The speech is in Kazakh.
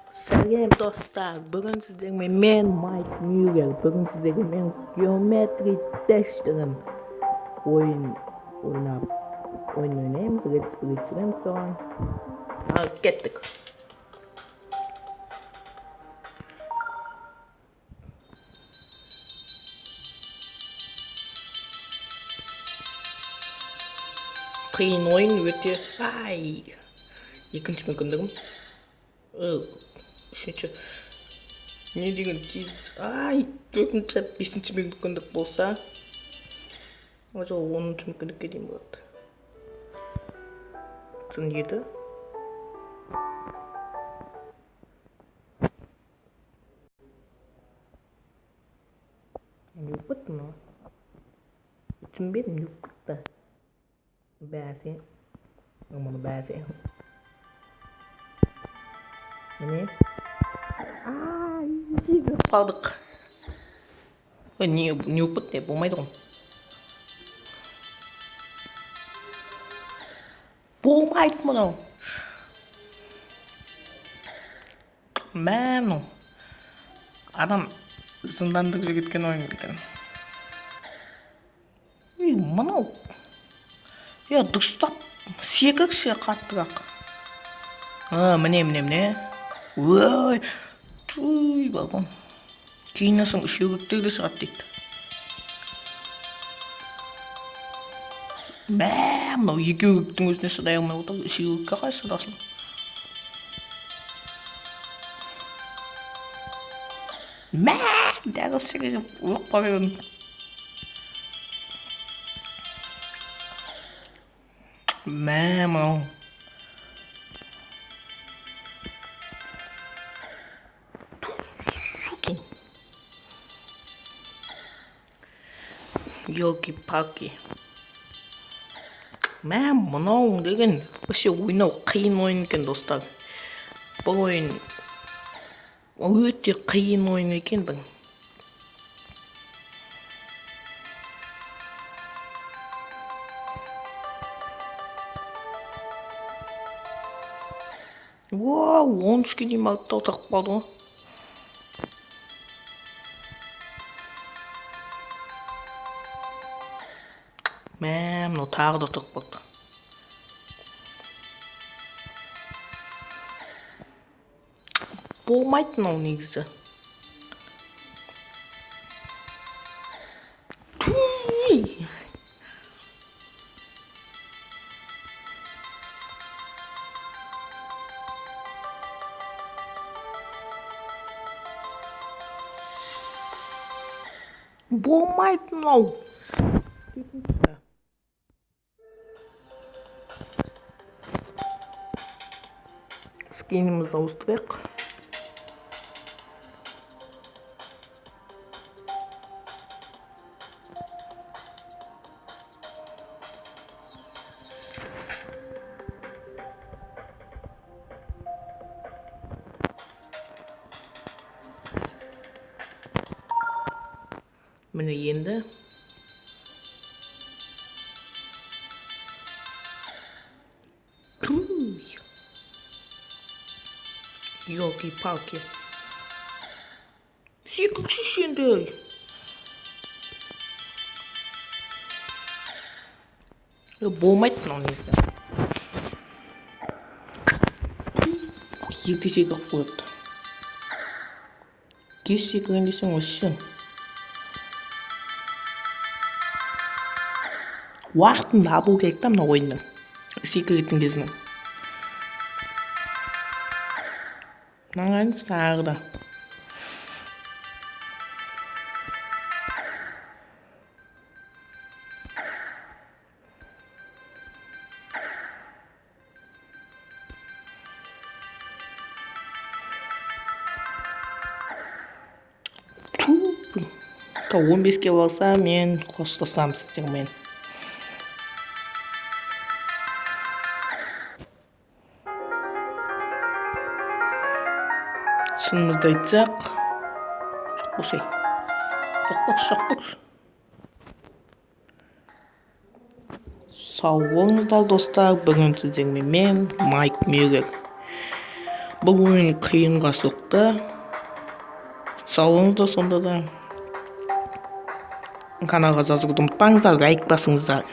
Сәлем достар, бүгін сіздермен мен Майк Мюррел, бүгін сіздермен геометри тестінің ойнаймыз, Let's Play түсіреміз соған. Ал кеттік. Қиын ойын өте. Екінші мүмкіндігім. Үшінші. Не деген тез. Төртінші, бесінші мүмкіндік болса. Ол 10-шы мүмкіндікке дейін болады. Сын еді. Не опыт, но түсінбедім, не опытта. Бәсе. Оны бәсе. Міне. Егіп қалдық. Не опыт не болмайды ғой. Болмайды мұнау. Мәну. Адам зындандырып кеткен ойын екен. Мынау. Дұрыстап секірші қаттырақ. Міне. Ой, туй балғын. Кейінен соң үшеуіктер де шығады дейді. Мынау екеуіктің өзіне шыдай алмай отыр. Үшеуікке қай шыдасын. Дәл осы жерге оқпа беремін. Мынау. Елки-палки. Мынау деген вообще ойнау қиын ойын екен достар. Бұл ойын өте қиын ойын екен бұл. Вау, 13-ке дейін бағытта отақып қалды ғой. Мынау тағы да отақып қалды. Болмайды мынау негізі. Болмайды мынау. Скинімізді ауыстырайық. Міне енді елки-палки. Секірші енді. Болмайды мынау негізі. Ерте секіріп қойыпты. Кеш секірген десең осы. Уақытын табу керек та мына ойынның. Секіретін кезінің. Мынаған тағы да. Та 15-ке болса мен қоштасам сіздермен. Шынымызды айтсақ, шақпақ. Сау болыңыздар достар, бүгін сіздермен мен Майк Мюррел. Бұл ойын қиынға соқты. Сау болыңыздар сонда да. Каналға жазылуды ұмытпаңыздар, лайк басыңыздар.